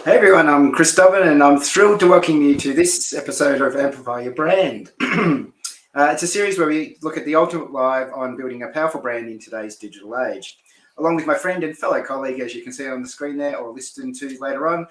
Hey everyone, I'm Chris Dobbin and I'm thrilled to welcome you to this episode of Amplify Your Brand. It's a series where we look at the ultimate live on building a powerful brand in today's digital age. Along with my friend and fellow colleague, as you can see on the screen there or listen to later on,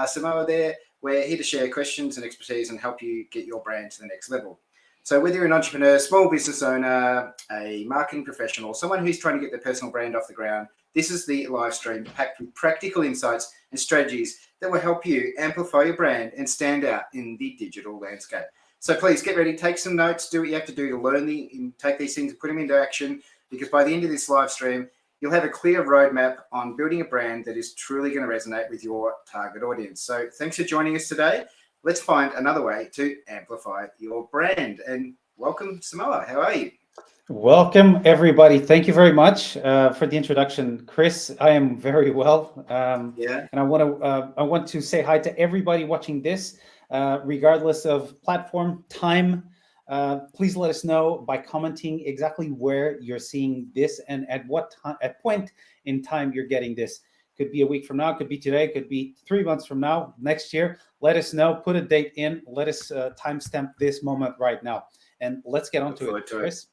Samoa there, we're here to share questions and expertise and help you get your brand to the next level. So whether you're an entrepreneur, small business owner, a marketing professional, someone who's trying to get their personal brand off the ground, this is the live stream packed with practical insights and strategies that will help you amplify your brand and stand out in the digital landscape. So please get ready, take some notes, do what you have to do to learn take these things and put them into action, because by the end of this live stream, you'll have a clear roadmap on building a brand that is truly going to resonate with your target audience. So thanks for joining us today. Let's find another way to amplify your brand. And welcome, Samoa. How are you? Welcome, everybody. Thank you very much for the introduction, Chris. I am very well. And I want to say hi to everybody watching this, regardless of platform, time. Please let us know by commenting exactly where you're seeing this and at what point in time you're getting this. Could be a week from now, could be today, could be 3 months from now, next year. Let us know, put a date in, let us timestamp this moment right now. And let's get on to it, Chris.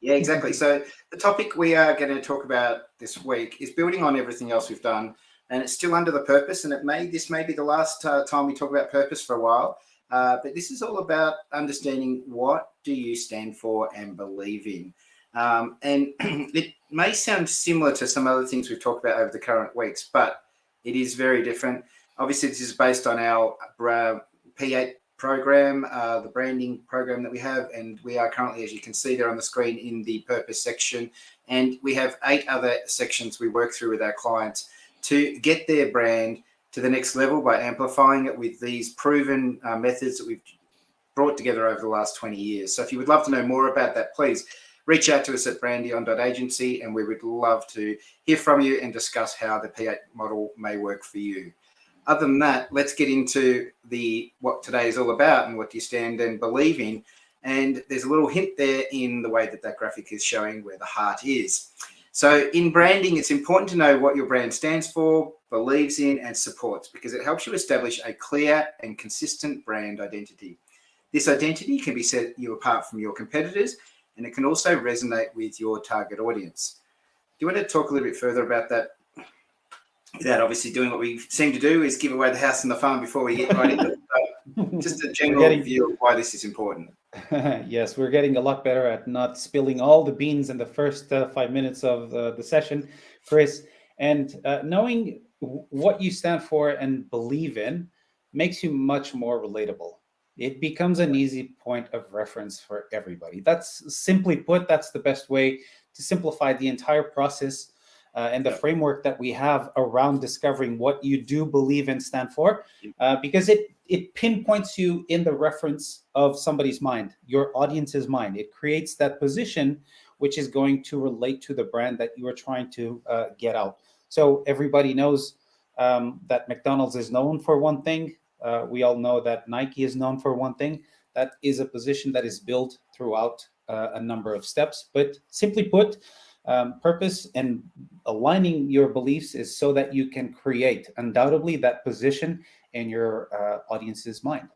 Yeah, exactly. So the topic we are going to talk about this week is building on everything else we've done, and it's still under the purpose, and this may be the last time we talk about purpose for a while, but this is all about understanding what do you stand for and believe in. And it may sound similar to some other things we've talked about over the current weeks, but it is very different. Obviously, this is based on our P8 program, the branding program that we have, and we are currently, as you can see there on the screen, in the purpose section, and we have 8 other sections we work through with our clients to get their brand to the next level by amplifying it with these proven methods that we've brought together over the last 20 years. So if you would love to know more about that, please reach out to us at brandion.agency, and we would love to hear from you and discuss how the P8 model may work for you. Other than that, let's get into what today is all about and what you stand and believe in. And there's a little hint there in the way that graphic is showing where the heart is. So in branding, it's important to know what your brand stands for, believes in, and supports, because it helps you establish a clear and consistent brand identity. This identity can set you apart from your competitors, and it can also resonate with your target audience. Do you want to talk a little bit further about that? Without obviously doing what we seem to do, is give away the house and the farm before we get right into it. So just a general view of why this is important. Yes, we're getting a lot better at not spilling all the beans in the first 5 minutes of the session, Chris. And knowing what you stand for and believe in makes you much more relatable. It becomes an easy point of reference for everybody. That's simply put, that's the best way to simplify the entire process. And the framework that we have around discovering what you do believe and stand for, because it pinpoints you in the reference of somebody's mind, your audience's mind. It creates that position which is going to relate to the brand that you are trying to get out. So everybody knows that McDonald's is known for one thing. We all know that Nike is known for one thing. That is a position that is built throughout a number of steps. But simply put, purpose and aligning your beliefs is so that you can create undoubtedly that position in your audience's mind.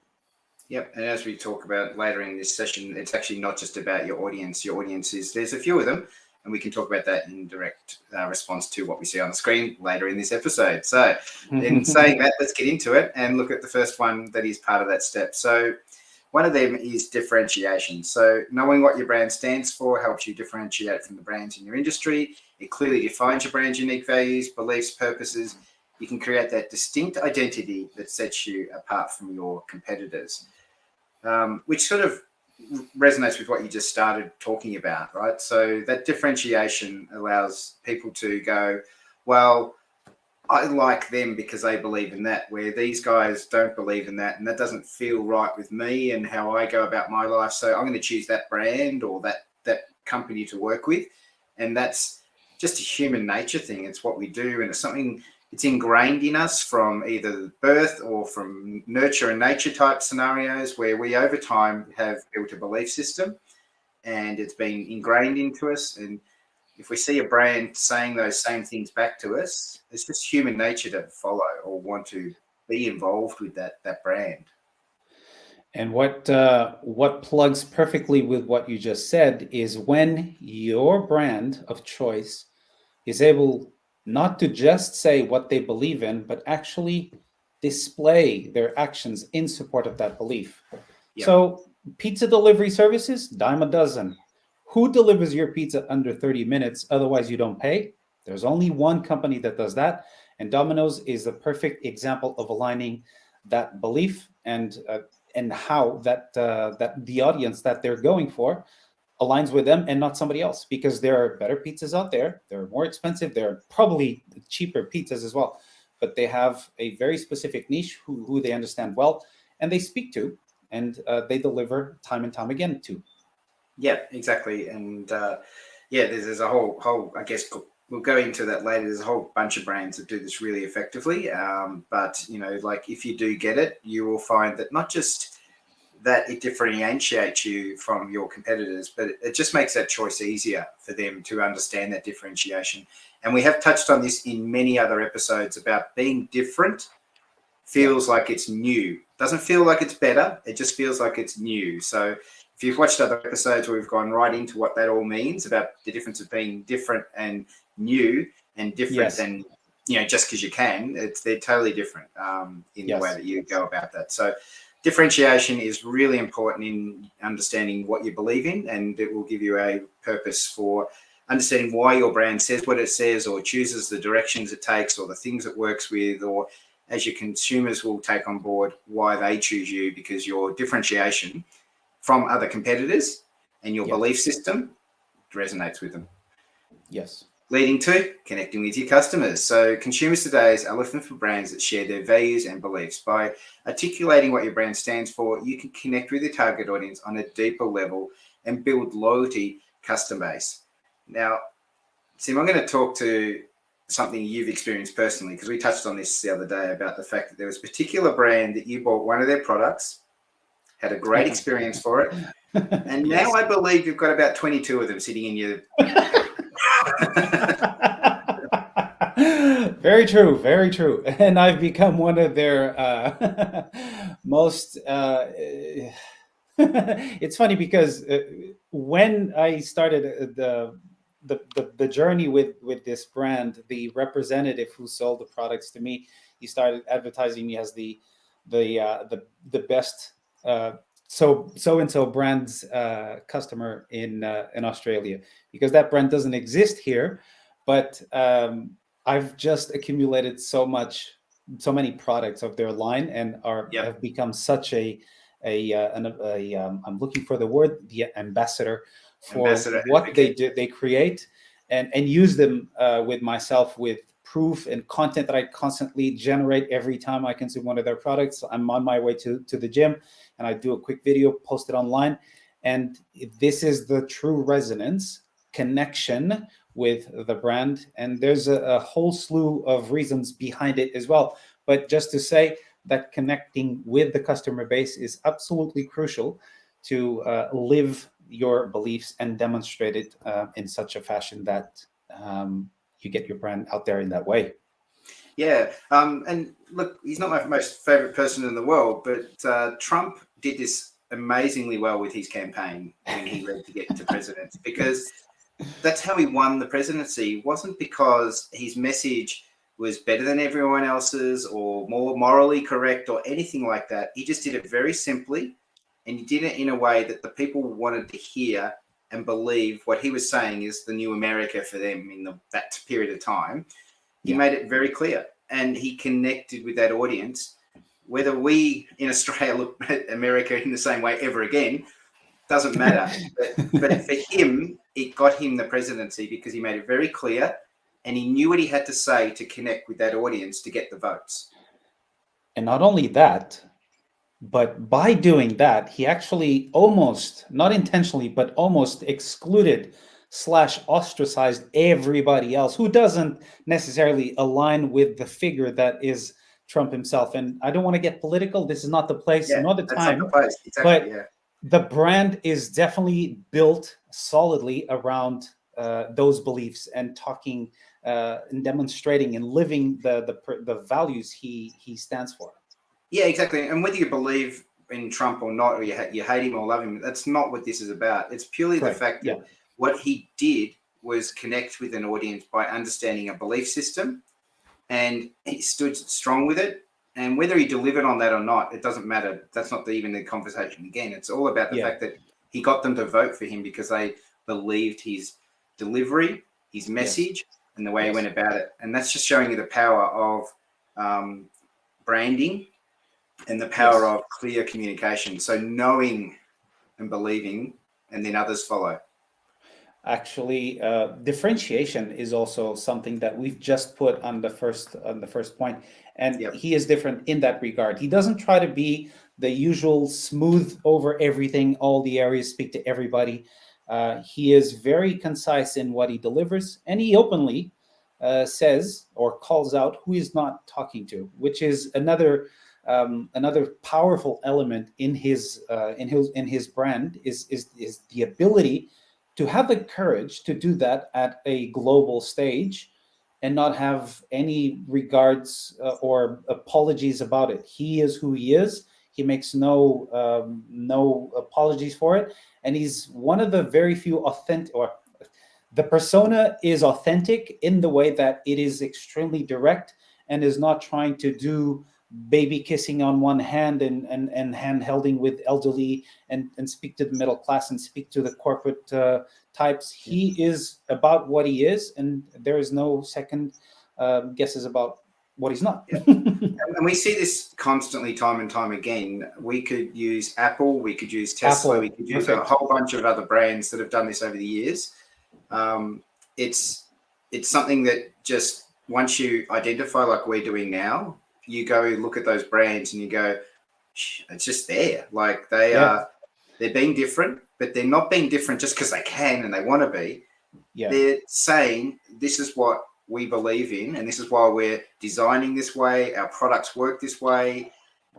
Yep, and as we talk about later in this session, it's actually not just about your audience. Your audience there's a few of them, and we can talk about that in direct response to what we see on the screen later in this episode. So in saying that, let's get into it and look at the first one that is part of that step. So one of them is differentiation. So knowing what your brand stands for helps you differentiate from the brands in your industry. It clearly defines your brand's unique values, beliefs, purposes. You can create that distinct identity that sets you apart from your competitors, which sort of resonates with what you just started talking about, right? So that differentiation allows people to go, well, I like them because they believe in that, where these guys don't believe in that, and that doesn't feel right with me and how I go about my life. So I'm going to choose that brand or that company to work with. And that's just a human nature thing. It's what we do, and it's something it's ingrained in us from either birth or from nurture and nature type scenarios, where we over time have built a belief system and it's been ingrained into us. And if we see a brand saying those same things back to us, it's just human nature to follow or want to be involved with that brand. And what plugs perfectly with what you just said is when your brand of choice is able not to just say what they believe in, but actually display their actions in support of that belief. Yep. So pizza delivery services, dime a dozen. Who delivers your pizza under 30 minutes? Otherwise, you don't pay. There's only one company that does that. And Domino's is the perfect example of aligning that belief and how that the audience that they're going for aligns with them and not somebody else, because there are better pizzas out there. They're more expensive. They're probably cheaper pizzas as well, but they have a very specific niche who they understand well and they speak to, and they deliver time and time again to. Yeah, exactly. And yeah, there's a whole, I guess we'll go into that later. There's a whole bunch of brands that do this really effectively. But, you know, like if you do get it, you will find that not just that it differentiates you from your competitors, but it just makes that choice easier for them to understand that differentiation. And we have touched on this in many other episodes about being different feels like it's new. Doesn't feel like it's better. It just feels like it's new. So if you've watched other episodes where we've gone right into what that all means about the difference of being different and new, and different than, you know, just because you can, they're totally different in the way that you go about that. So differentiation is really important in understanding what you believe in, and it will give you a purpose for understanding why your brand says what it says, or chooses the directions it takes, or the things it works with, or as your consumers will take on board why they choose you, because your differentiation from other competitors and your belief system resonates with them. Yes. Leading to connecting with your customers. So consumers today are looking for brands that share their values and beliefs. By articulating what your brand stands for, you can connect with your target audience on a deeper level and build loyalty customer base. Now, Sim, I'm going to talk to something you've experienced personally, because we touched on this the other day about the fact that there was a particular brand that you bought one of their products, had a great experience for it, and now I believe you've got about 22 of them sitting in your Very true, very true. And I've become one of their most it's funny because when I started the journey with this brand, the representative who sold the products to me, he started advertising me as the best so and so brand's customer in Australia, because that brand doesn't exist here. But I've just accumulated so many products of their line, and have become such I'm looking for the word, the ambassador for what they do, they create, and use them with myself, with proof and content that I constantly generate every time I consume one of their products. I'm on my way to the gym and I do a quick video, post it online. And this is the true resonance connection with the brand. And there's a whole slew of reasons behind it as well. But just to say that connecting with the customer base is absolutely crucial to live your beliefs and demonstrate it in such a fashion that you get your brand out there in that way. Yeah. And look, he's not my most favorite person in the world, but Trump did this amazingly well with his campaign when he led to get to presidency, because that's how he won the presidency. It wasn't because his message was better than everyone else's or more morally correct or anything like that. He just did it very simply, and he did it in a way that the people wanted to hear and believe what he was saying is the new America for them in that period of time. He made it very clear, and he connected with that audience. Whether we in Australia look at America in the same way ever again doesn't matter. But for him, it got him the presidency because he made it very clear, and he knew what he had to say to connect with that audience to get the votes. And not only that, but by doing that, he actually almost, not intentionally, but almost excluded / ostracized everybody else who doesn't necessarily align with the figure that is Trump himself. And I don't want to get political. This is not the place, nor the time. Not the place. Exactly, but the brand is definitely built solidly around those beliefs and talking in demonstrating and living the values he stands for. Yeah, exactly. And whether you believe in Trump or not, or you hate him or love him, that's not what this is about. It's purely Correct. the fact that what he did was connect with an audience by understanding a belief system, and he stood strong with it. And whether he delivered on that or not, it doesn't matter. That's not even the conversation. Again, it's all about the fact that he got them to vote for him because they believed his delivery, his message, and the way he went about it. And that's just showing you the power of branding and the power of clear communication. So knowing and believing, and then others follow. Actually, differentiation is also something that we've just put on the first point, and he is different in that regard. He doesn't try to be the usual smooth over everything, all the areas, speak to everybody. He is very concise in what he delivers, and he openly says or calls out who he's not talking to, which is another powerful element in his brand is the ability to have the courage to do that at a global stage and not have any regards or apologies about it. He is who he is. He makes no apologies for it, and he's one of the very few authentic, or the persona is authentic in the way that it is extremely direct and is not trying to do baby kissing on one hand and hand holding with elderly and speak to the middle class and speak to the corporate types. He is about what he is, and there is no second guesses about what he's not. And we see this constantly, time and time again. We could use Apple, we could use Tesla, we could use a whole bunch of other brands that have done this over the years. It's something that just once you identify, like we're doing now, you go look at those brands and you go, it's just there. Like they're being different, but they're not being different just because they can and they want to be. They're saying this is what we believe in, and this is why we're designing this way. Our products work this way,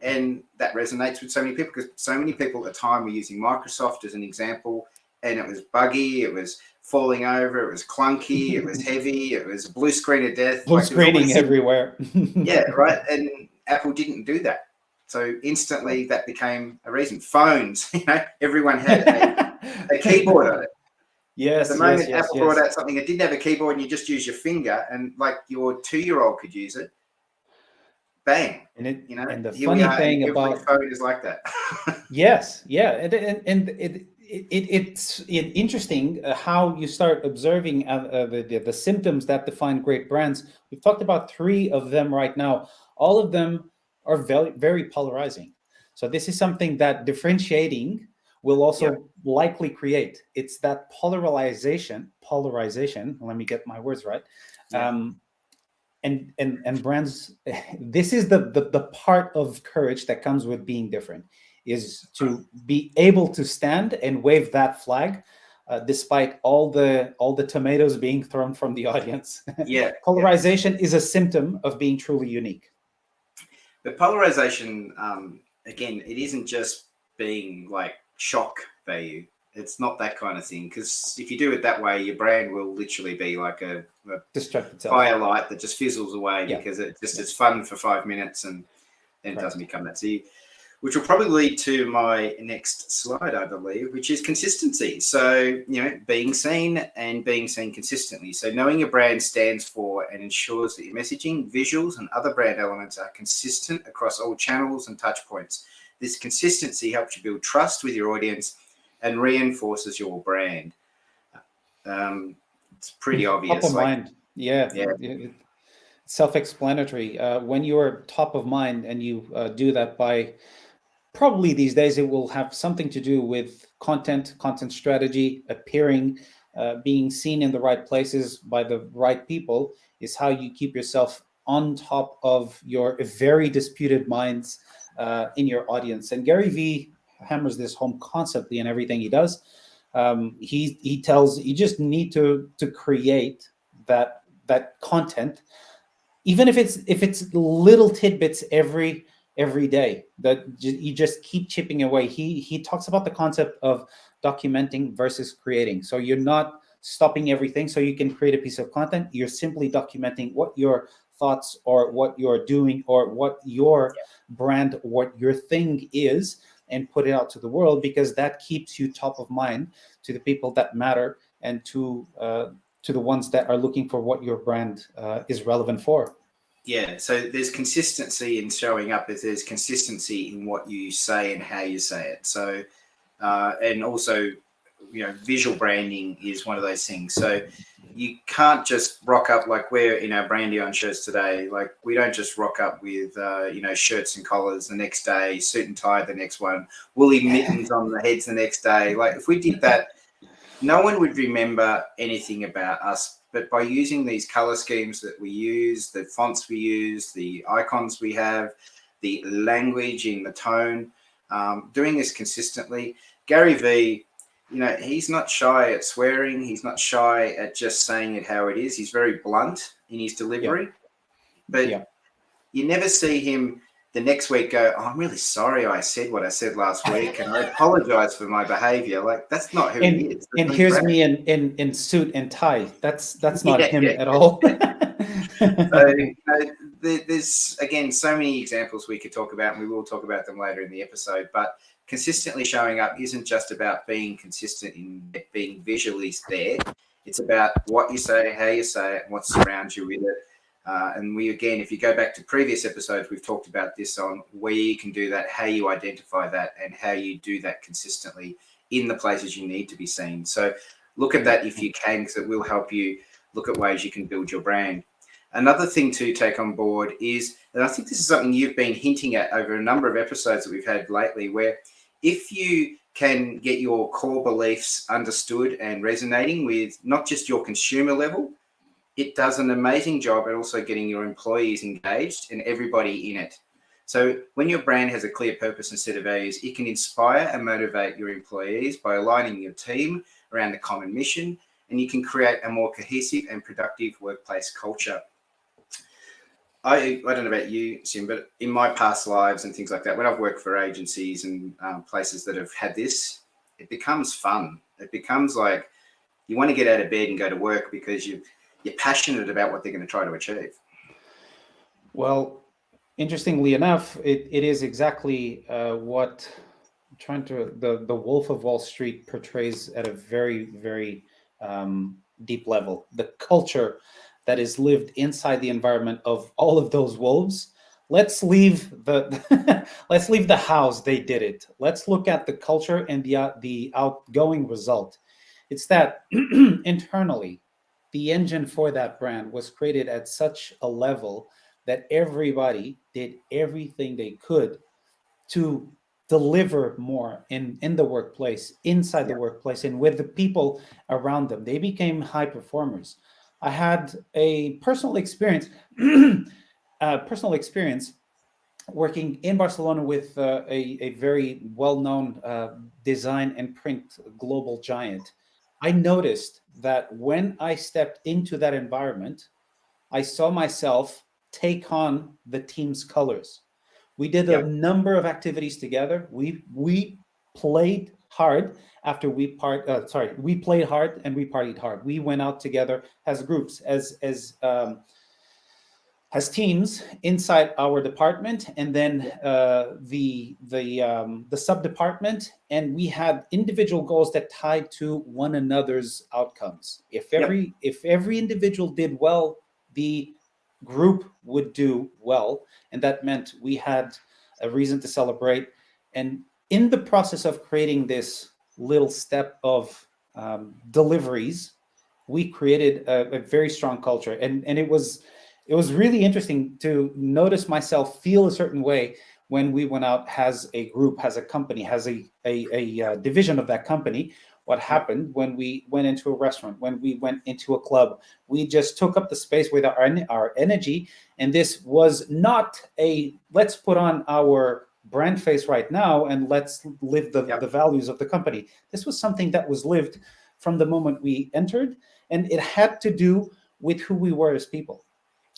and that resonates with so many people because so many people at the time were using Microsoft as an example, and it was buggy, it was falling over, it was clunky, it was heavy, it was a blue screen of death. Blue screening everywhere. Right. And Apple didn't do that. So instantly that became a reason. Phones, everyone had a keyboard on it. Yes. At the moment Apple brought out something that didn't have a keyboard and you just use your finger, and like your 2-year-old could use it. Bang. And and the funny thing about phone is like that. It's interesting how you start observing the symptoms that define great brands. We've talked about 3 of them right now. All of them are very, very polarizing. So this is something that differentiating will also likely create. It's that polarization. Let me get my words right. And brands, this is the part of courage that comes with being different, is to be able to stand and wave that flag, despite all the tomatoes being thrown from the audience. Polarization is a symptom of being truly unique. But polarization, again, it isn't just being like shock value. It's not that kind of thing, because if you do it that way, your brand will literally be like a firelight that just fizzles away because it just is fun for 5 minutes and then it doesn't become that. So which will probably lead to my next slide, I believe, which is consistency. So, being seen and being seen consistently. So knowing your brand stands for and ensures that your messaging, visuals, and other brand elements are consistent across all channels and touch points. This consistency helps you build trust with your audience and reinforces your brand. It's pretty obvious. Top of mind. Self-explanatory. When you're top of mind and you do that by, probably these days, it will have something to do with content strategy, appearing, being seen in the right places by the right people, is how you keep yourself on top of your very disputed minds in your audience. And Gary Vee hammers this home constantly in everything he does. He tells you just need to create that content, even if it's little tidbits every day, that you just keep chipping away. He talks about the concept of documenting versus creating. So you're not stopping everything so you can create a piece of content. You're simply documenting what your thoughts or what you're doing or what your brand, what your thing is, and put it out to the world, because that keeps you top of mind to the people that matter and to the ones that are looking for what your brand is relevant for. Yeah, so there's consistency in showing up, as there's consistency in what you say and how you say it. So, and also, visual branding is one of those things. So you can't just rock up like we're in our Brandy on shirts today. Like, we don't just rock up with, shirts and collars the next day, suit and tie the next one, woolly mittens on the heads the next day. Like, if we did that, no one would remember anything about us. But by using these color schemes that we use, the fonts we use, the icons we have, the language in the tone, doing this consistently. Gary Vee, he's not shy at swearing. He's not shy at just saying it how it is. He's very blunt in his delivery. But you never see him the next week go, "Oh, I'm really sorry I said what I said last week, and I apologize for my behavior." Like, that's not who he is. And here's me in suit and tie. That's not him at all. So, there's, again, so many examples we could talk about, and we will talk about them later in the episode. But consistently showing up isn't just about being consistent in being visually there. It's about what you say, how you say it, and what surrounds you with it. And we, again, if you go back to previous episodes, we've talked about this on where you can do that, how you identify that, and how you do that consistently in the places you need to be seen. So look at that if you can, because it will help you look at ways you can build your brand. Another thing to take on board is, and I think this is something you've been hinting at over a number of episodes that we've had lately, where if you can get your core beliefs understood and resonating with not just your consumer level, it does an amazing job at also getting your employees engaged and everybody in it. So when your brand has a clear purpose and set of values, it can inspire and motivate your employees by aligning your team around the common mission, and you can create a more cohesive and productive workplace culture. I don't know about you, Sim, but in my past lives and things like that, when I've worked for agencies and places that have had this, it becomes fun. It becomes like you want to get out of bed and go to work because you're passionate about what they're going to try to achieve. Well, interestingly enough, it is exactly what the Wolf of Wall Street portrays at a very, very deep level. The culture that is lived inside the environment of all of those wolves. Let's leave let's leave the house they did it. Let's look at the culture and the outgoing result. It's that internally, the engine for that brand was created at such a level that everybody did everything they could to deliver more in the workplace, inside the workplace, and with the people around them. They became high performers. I had a personal experience working in Barcelona with a very well-known design and print global giant. I noticed that when I stepped into that environment, I saw myself take on the team's colors. We did a number of activities together. We played hard after we played hard and we partied hard. We went out together as groups, as teams inside our department, and then the sub department, and we had individual goals that tied to one another's outcomes. If every individual did well, the group would do well, and that meant we had a reason to celebrate. And in the process of creating this little step of deliveries, we created a very strong culture, and it was really interesting to notice myself feel a certain way when we went out as a group, as a company, as a division of that company. What happened when we went into a restaurant, when we went into a club, we just took up the space with our energy. And this was not a let's put on our brand face right now and let's live the values of the company. This was something that was lived from the moment we entered, and it had to do with who we were as people.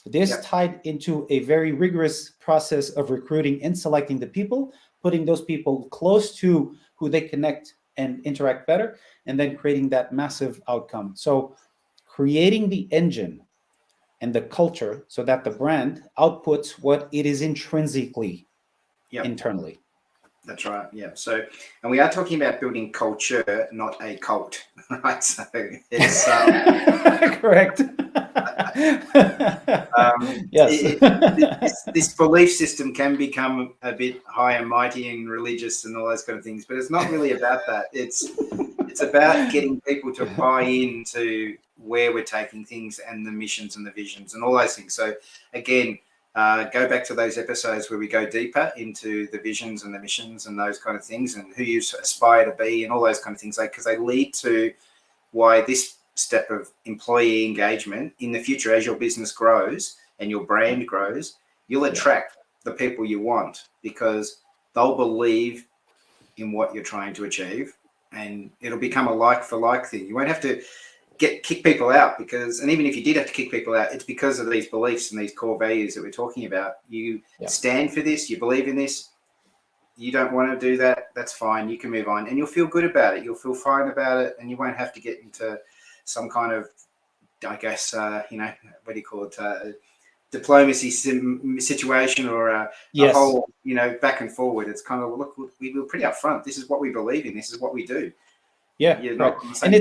This tied into a very rigorous process of recruiting and selecting the people, putting those people close to who they connect and interact better, and then creating that massive outcome. So creating the engine and the culture so that the brand outputs what it is intrinsically internally. That's right. Yeah. So, and we are talking about building culture, not a cult, right? So it's correct. Yes. This belief system can become a bit high and mighty and religious and all those kind of things, but it's not really about that. It's about getting people to buy into where we're taking things and the missions and the visions and all those things. So again, go back to those episodes where we go deeper into the visions and the missions and those kind of things and who you aspire to be and all those kind of things, because they lead to why this step of employee engagement in the future, as your business grows and your brand grows, you'll attract the people you want because they'll believe in what you're trying to achieve, and it'll become a like for like thing. You won't have to kick people out and even if you did have to kick people out, it's because of these beliefs and these core values that we're talking about. You stand for this, you believe in this. You don't want to do that, that's fine. You can move on and you'll feel good about it. You'll feel fine about it, and you won't have to get into some kind of, I guess, what do you call it? Diplomacy situation or a whole, back and forward. It's kind of, look, we were pretty upfront. This is what we believe in. This is what we do. Yeah, right. And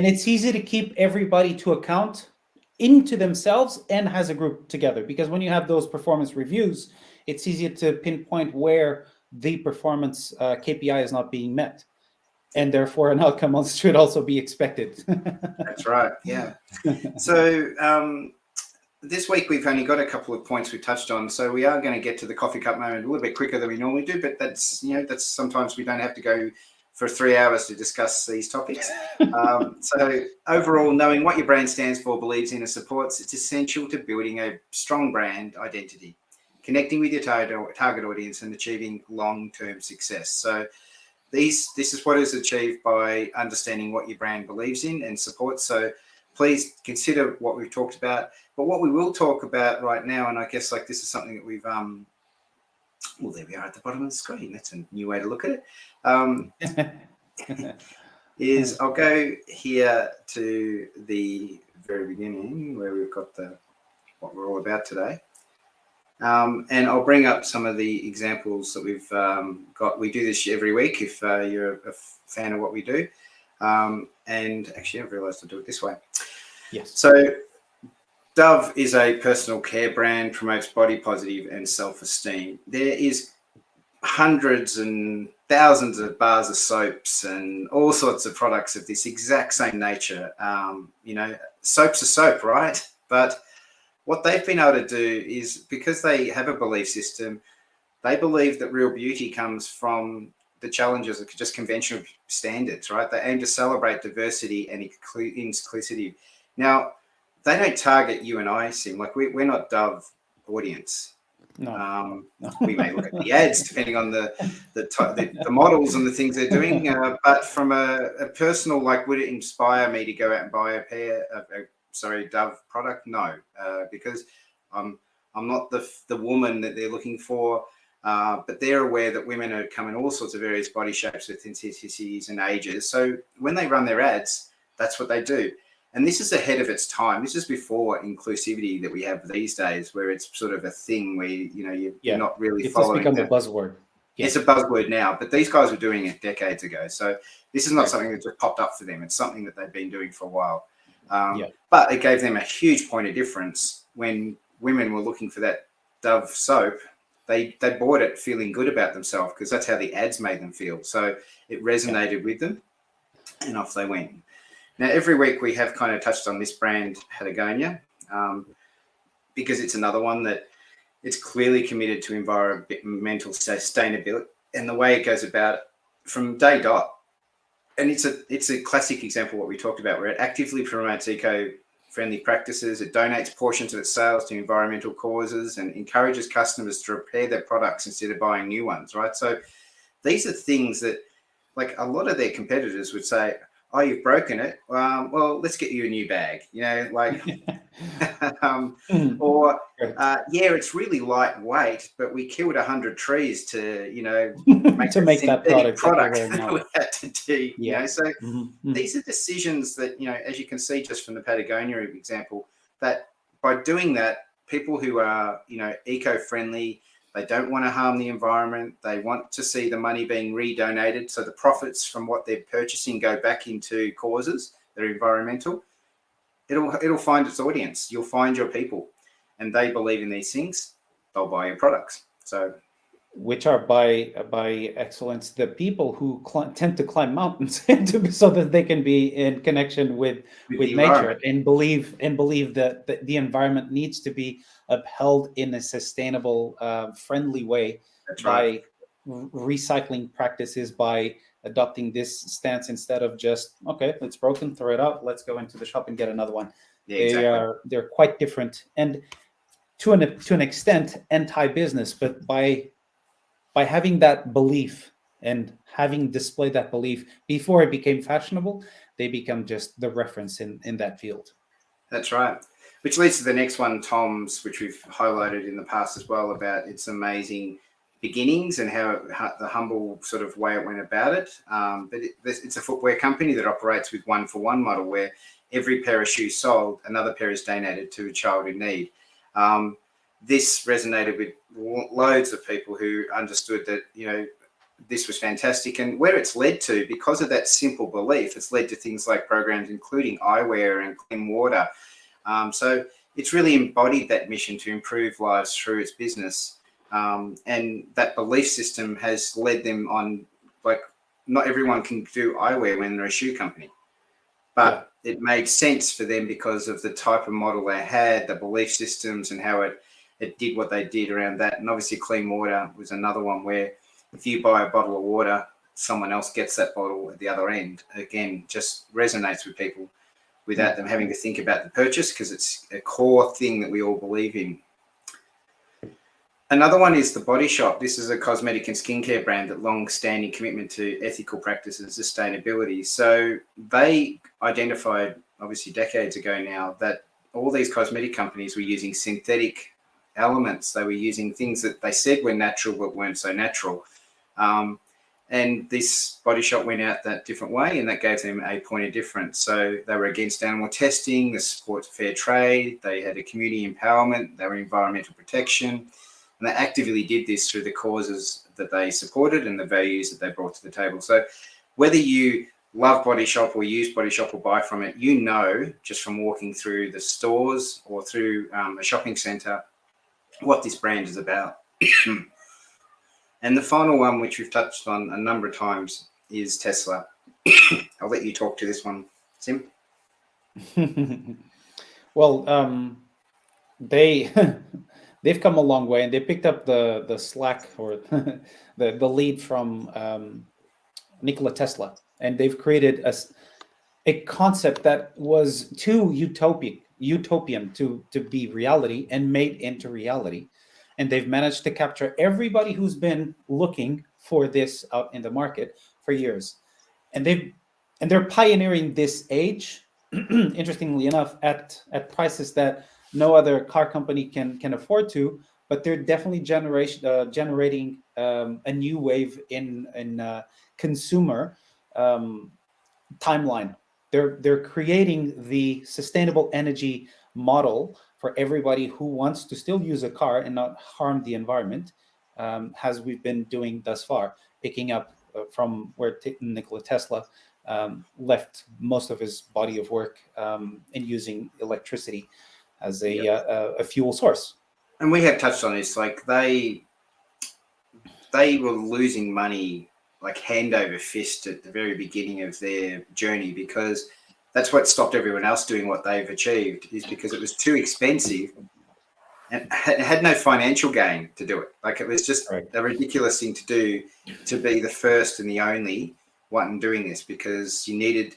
it's easy to keep everybody to account into themselves and as a group together, because when you have those performance reviews, it's easier to pinpoint where the performance KPI is not being met, and therefore an outcome should also be expected. That's right. Yeah. So this week we've only got a couple of points we touched on, so we are going to get to the coffee cup moment a little bit quicker than we normally do. But that's sometimes we don't have to go for 3 hours to discuss these topics. So overall, knowing what your brand stands for, believes in, and supports, it's essential to building a strong brand identity, connecting with your target audience, and achieving long-term success. So this is what is achieved by understanding what your brand believes in and supports. So please consider what we've talked about. But what we will talk about right now, and I guess this is something that we've well, there we are at the bottom of the screen. That's a new way to look at it. Is I'll go here to the very beginning where we've got what we're all about today. And I'll bring up some of the examples that we've got. We do this every week if you're a fan of what we do. And actually, I've realized to do it this way. Yes. So Dove is a personal care brand, promotes body positive and self-esteem. There is hundreds and thousands of bars of soaps and all sorts of products of this exact same nature. Soap's a soap, right? But what they've been able to do is, because they have a belief system, they believe that real beauty comes from the challenges of just conventional standards, right? They aim to celebrate diversity and inclusivity. Now, they don't target you and I, Sim. We're not Dove audience. No. We may look at the ads depending on the models and the things they're doing, but from a personal, would it inspire me to go out and buy a Dove product? No, because I'm not the woman that they're looking for. But they're aware that women are coming all sorts of various body shapes with intensities and ages. So when they run their ads, that's what they do. And this is ahead of its time. This is before inclusivity that we have these days, where it's sort of a thing where you're not really following. It's become a buzzword. Yeah. It's a buzzword now, but these guys were doing it decades ago. So this is not something that just popped up for them. It's something that they've been doing for a while. But it gave them a huge point of difference when women were looking for that Dove soap. They bought it feeling good about themselves because that's how the ads made them feel. So it resonated with them, and off they went. Now, every week we have kind of touched on this brand, Patagonia, because it's another one that it's clearly committed to environmental sustainability and the way it goes about it from day dot. And it's a classic example of what we talked about, where it actively promotes eco-friendly practices. It donates portions of its sales to environmental causes and encourages customers to repair their products instead of buying new ones, right? So these are things that, a lot of their competitors would say, oh, you've broken it. Well, let's get you a new bag. Like, Mm, or right. yeah, it's really lightweight, but we killed 100 trees to, make To a make that synthetic product that you're product wearing that now. we had to do. Yeah. So Mm-hmm. these are decisions that, as you can see just from the Patagonia example, that by doing that, people who are, eco-friendly, they don't want to harm the environment. They want to see the money being redonated. So the profits from what they're purchasing go back into causes that are environmental. It'll find its audience. You'll find your people, and they believe in these things. They'll buy your products. So, Which are by excellence the people who tend to climb mountains so that they can be in connection with the nature environment. and believe that the environment needs to be upheld in a sustainable, friendly way That's right. by recycling practices, by adopting this stance instead of just, okay, it's broken, throw it out, let's go into the shop and get another one. Yeah, exactly. They're quite different, and to an extent anti-business, but by having that belief and having displayed that belief before it became fashionable, they become just the reference in that field. That's right. Which leads to the next one, Tom's, which we've highlighted in the past as well, about its amazing beginnings and how the humble sort of way it went about it. But it's a footwear company that operates with one-for-one model, where every pair of shoes sold, another pair is donated to a child in need. This resonated with loads of people who understood that, this was fantastic. And where it's led to, because of that simple belief, it's led to things like programs including eyewear and clean water. So it's really embodied that mission to improve lives through its business. And that belief system has led them on, like, not everyone can do eyewear when they're a shoe company. But it made sense for them because of the type of model they had, the belief systems, and how it did what they did around that. And obviously clean water was another one where if you buy a bottle of water, someone else gets that bottle at the other end. Again, just resonates with people without them having to think about the purchase, because it's a core thing that we all believe in. Another one is The Body Shop. This is a cosmetic and skincare brand that long-standing commitment to ethical practices and sustainability. So they identified, obviously decades ago now, that all these cosmetic companies were using synthetic elements. They were using things that they said were natural but weren't so natural. And this Body Shop went out that different way, and that gave them a point of difference. So they were against animal testing, the support to fair trade, they had a community empowerment, they were environmental protection, and they actively did this through the causes that they supported and the values that they brought to the table. So whether you love Body Shop or use Body Shop or buy from it, just from walking through the stores or through a shopping centre, what this brand is about. And the final one, which we've touched on a number of times, is Tesla. I'll let you talk to this one, Sim. Well, they they've come a long way, and they picked up the slack, or the lead from Nikola Tesla, and they've created a concept that was too utopian to be reality, and made into reality. And they've managed to capture everybody who's been looking for this out in the market for years. And they're pioneering this age, interestingly enough, at prices that no other car company can afford to. But they're definitely generating a new wave in consumer timeline. They're creating the sustainable energy model for everybody who wants to still use a car and not harm the environment, as we've been doing thus far, picking up from where Nikola Tesla left most of his body of work, in using electricity as a fuel source. And we have touched on this, like they were losing money like hand over fist at the very beginning of their journey, because that's what stopped everyone else doing what they've achieved, is because it was too expensive and had no financial gain to do it. Like, it was just a ridiculous thing to do, to be the first and the only one doing this, because you needed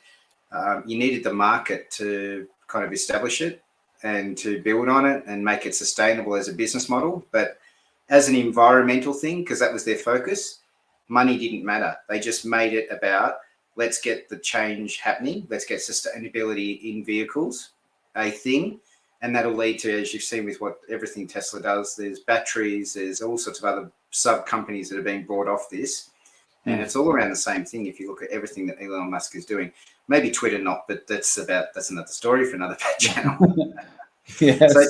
the market to kind of establish it and to build on it and make it sustainable as a business model. But as an environmental thing, because that was their focus, money didn't matter. They just made it about, let's get the change happening. Let's get sustainability in vehicles a thing. And that'll lead to, as you've seen with what everything Tesla does, there's batteries, there's all sorts of other sub companies that are being brought off this. And it's all around the same thing. If you look at everything that Elon Musk is doing, maybe Twitter not, but that's another story for another channel. Yes. So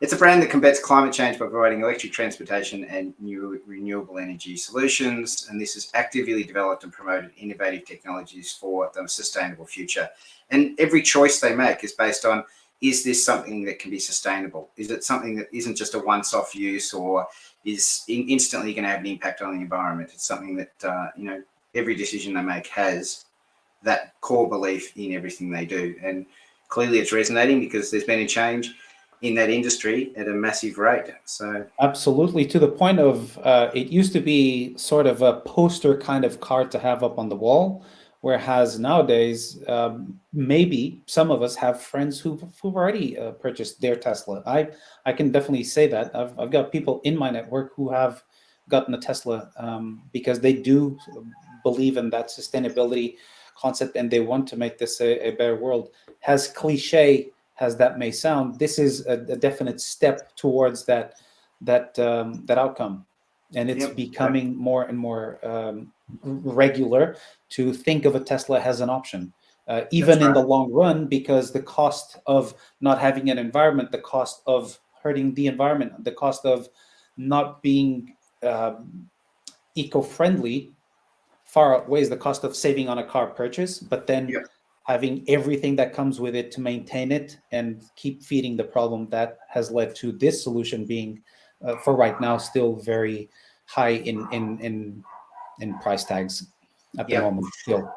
it's a brand that combats climate change by providing electric transportation and new renewable energy solutions. And this has actively developed and promoted innovative technologies for the sustainable future. And every choice they make is based on, is this something that can be sustainable? Is it something that isn't just a once-off use or is instantly going to have an impact on the environment? It's something that, every decision they make has that core belief in everything they do. And clearly it's resonating because there's been a change in that industry at a massive rate. So absolutely, to the point of it used to be sort of a poster kind of card to have up on the wall, whereas nowadays maybe some of us have friends who've already purchased their Tesla. I can definitely say that I've got people in my network who have gotten a Tesla because they do believe in that sustainability concept and they want to make this a better world. As cliche as that may sound, this is a definite step towards that outcome, and it's becoming more and more regular to think of a Tesla as an option, even in the long run, because the cost of not having an environment, the cost of hurting the environment, the cost of not being eco-friendly far outweighs the cost of saving on a car purchase, but then having everything that comes with it to maintain it and keep feeding the problem that has led to this solution being, for right now, still very high in price tags at the moment. Still.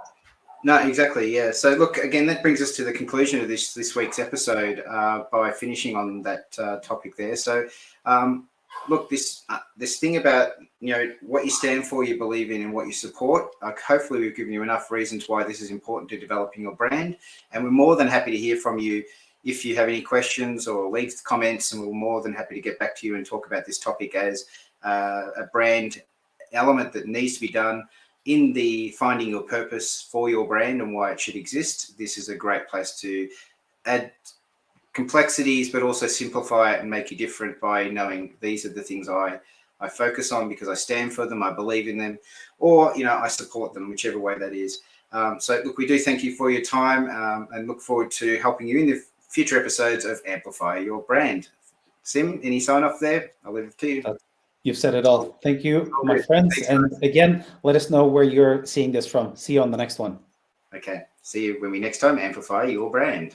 No, exactly. Yeah. So look, again, that brings us to the conclusion of this week's episode by finishing on that topic there. So, look, this thing about what you stand for, you believe in, and what you support. Hopefully, we've given you enough reasons why this is important to developing your brand, and we're more than happy to hear from you if you have any questions or leave comments, and we're more than happy to get back to you and talk about this topic as a brand element that needs to be done in the finding your purpose for your brand and why it should exist. This is a great place to add complexities, but also simplify it and make you different by knowing these are the things I focus on because I stand for them, I believe in them, or I support them, whichever way that is. So look, we do thank you for your time and look forward to helping you in the future episodes of Amplify Your Brand. Sim, any sign off there? I'll leave it to you. You've said it all. Thank you, my friends. Thanks, and again, let us know where you're seeing this from. See you on the next one. Okay. See you when we next time amplify your brand.